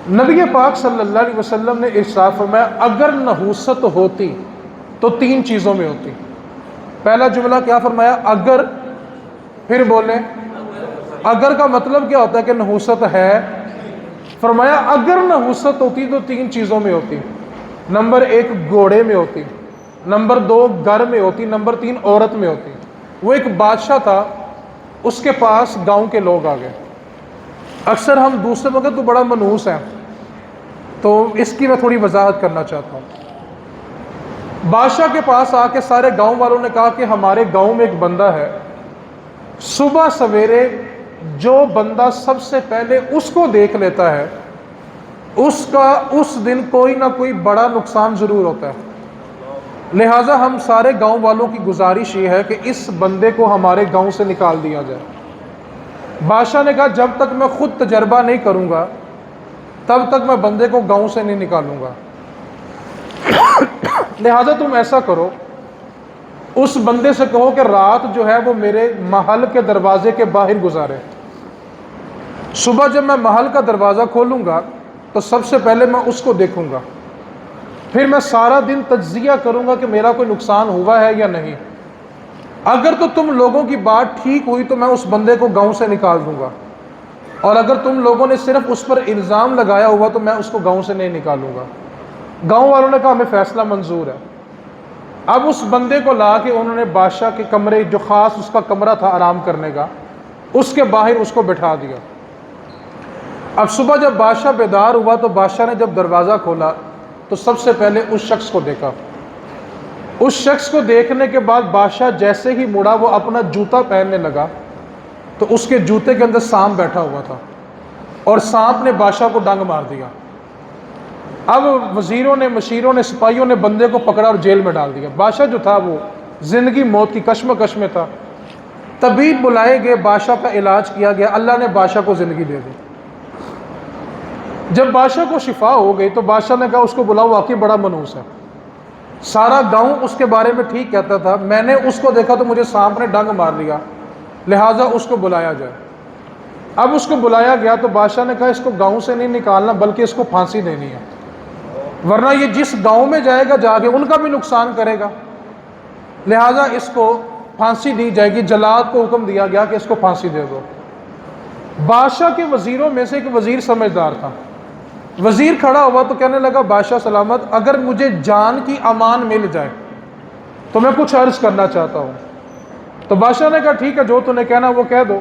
نبی پاک صلی اللہ علیہ وسلم نے ارشاد فرمایا اگر نحوست ہوتی تو تین چیزوں میں ہوتی۔ پہلا جملہ کیا فرمایا؟ اگر۔ پھر بولے اگر کا مطلب کیا ہوتا ہے کہ نحوست ہے؟ فرمایا اگر نحوست ہوتی تو تین چیزوں میں ہوتی۔ نمبر ایک گھوڑے میں ہوتی، نمبر دو گھر میں ہوتی، نمبر تین عورت میں ہوتی۔ وہ ایک بادشاہ تھا، اس کے پاس گاؤں کے لوگ آ گئے۔ اکثر ہم دوسرے وقت تو بڑا منحوس ہیں، تو اس کی میں تھوڑی وضاحت کرنا چاہتا ہوں۔ بادشاہ کے پاس آ کے سارے گاؤں والوں نے کہا کہ ہمارے گاؤں میں ایک بندہ ہے، صبح سویرے جو بندہ سب سے پہلے اس کو دیکھ لیتا ہے اس کا اس دن کوئی نہ کوئی بڑا نقصان ضرور ہوتا ہے، لہٰذا ہم سارے گاؤں والوں کی گزارش یہ ہے کہ اس بندے کو ہمارے گاؤں سے نکال دیا جائے۔ بادشاہ نے کہا جب تک میں خود تجربہ نہیں کروں گا تب تک میں بندے کو گاؤں سے نہیں نکالوں گا، لہٰذا تم ایسا کرو، اس بندے سے کہو کہ رات جو ہے وہ میرے محل کے دروازے کے باہر گزارے، صبح جب میں محل کا دروازہ کھولوں گا تو سب سے پہلے میں اس کو دیکھوں گا، پھر میں سارا دن تجزیہ کروں گا کہ میرا کوئی نقصان ہوا ہے یا نہیں۔ اگر تو تم لوگوں کی بات ٹھیک ہوئی تو میں اس بندے کو گاؤں سے نکال دوں گا، اور اگر تم لوگوں نے صرف اس پر الزام لگایا ہوا تو میں اس کو گاؤں سے نہیں نکالوں گا۔ گاؤں والوں نے کہا ہمیں فیصلہ منظور ہے۔ اب اس بندے کو لا کے انہوں نے بادشاہ کے کمرے، جو خاص اس کا کمرہ تھا آرام کرنے کا، اس کے باہر اس کو بٹھا دیا۔ اب صبح جب بادشاہ بیدار ہوا تو بادشاہ نے جب دروازہ کھولا تو سب سے پہلے اس شخص کو دیکھا۔ اس شخص کو دیکھنے کے بعد بادشاہ جیسے ہی مڑا وہ اپنا جوتا پہننے لگا تو اس کے جوتے کے اندر سانپ بیٹھا ہوا تھا، اور سانپ نے بادشاہ کو ڈنگ مار دیا۔ اب وزیروں نے، مشیروں نے، سپاہیوں نے بندے کو پکڑا اور جیل میں ڈال دیا۔ بادشاہ جو تھا وہ زندگی موت کی کشمکش میں تھا۔ طبیب بلائے گئے، بادشاہ کا علاج کیا گیا، اللہ نے بادشاہ کو زندگی دے دی۔ جب بادشاہ کو شفا ہو گئی تو بادشاہ نے کہا اس کو بلاؤ، واقعی بڑا منحوس ہے، سارا گاؤں اس کے بارے میں ٹھیک کہتا تھا، میں نے اس کو دیکھا تو مجھے سانپ نے ڈنگ مار دیا، لہٰذا اس کو بلایا جائے۔ اب اس کو بلایا گیا تو بادشاہ نے کہا اس کو گاؤں سے نہیں نکالنا بلکہ اس کو پھانسی دینی ہے، ورنہ یہ جس گاؤں میں جائے گا جا کے ان کا بھی نقصان کرے گا، لہٰذا اس کو پھانسی دی جائے گی۔ جلاد کو حکم دیا گیا کہ اس کو پھانسی دے دو۔ بادشاہ کے وزیروں میں سے ایک وزیر سمجھدار تھا، وزیر کھڑا ہوا تو کہنے لگا بادشاہ سلامت، اگر مجھے جان کی امان مل جائے تو میں کچھ عرض کرنا چاہتا ہوں۔ تو بادشاہ نے کہا ٹھیک ہے، جو تو نے کہنا وہ کہہ دو۔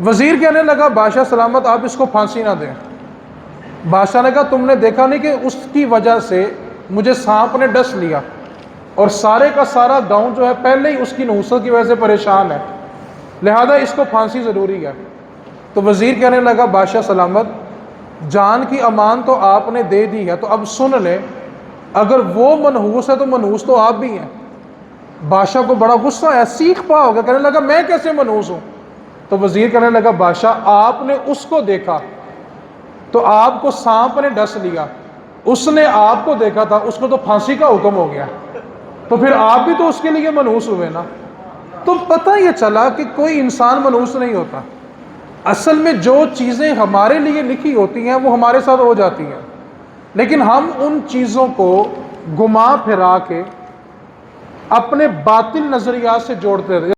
وزیر کہنے لگا بادشاہ سلامت آپ اس کو پھانسی نہ دیں۔ بادشاہ نے کہا تم نے دیکھا نہیں کہ اس کی وجہ سے مجھے سانپ نے ڈس لیا، اور سارے کا سارا گاؤں جو ہے پہلے ہی اس کی نحوست کی وجہ سے پریشان ہے، لہذا اس کو پھانسی ضروری ہے۔ تو وزیر کہنے لگا بادشاہ سلامت جان کی امان تو آپ نے دے دی ہے، تو اب سن لیں، اگر وہ منحوس ہے تو منحوس تو آپ بھی ہیں۔ بادشاہ کو بڑا غصہ آیا، سیخ پا ہو گیا، کہنے لگا میں کیسے منحوس ہوں؟ تو وزیر کہنے لگا بادشاہ آپ نے اس کو دیکھا تو آپ کو سانپ نے ڈس لیا، اس نے آپ کو دیکھا تھا، اس کو تو پھانسی کا حکم ہو گیا، تو پھر آپ بھی تو اس کے لیے منحوس ہوئے نا۔ تو پتہ یہ چلا کہ کوئی انسان منحوس نہیں ہوتا، اصل میں جو چیزیں ہمارے لیے لکھی ہوتی ہیں وہ ہمارے ساتھ ہو جاتی ہیں، لیکن ہم ان چیزوں کو گھما پھرا کے اپنے باطل نظریات سے جوڑتے رہتے ہیں۔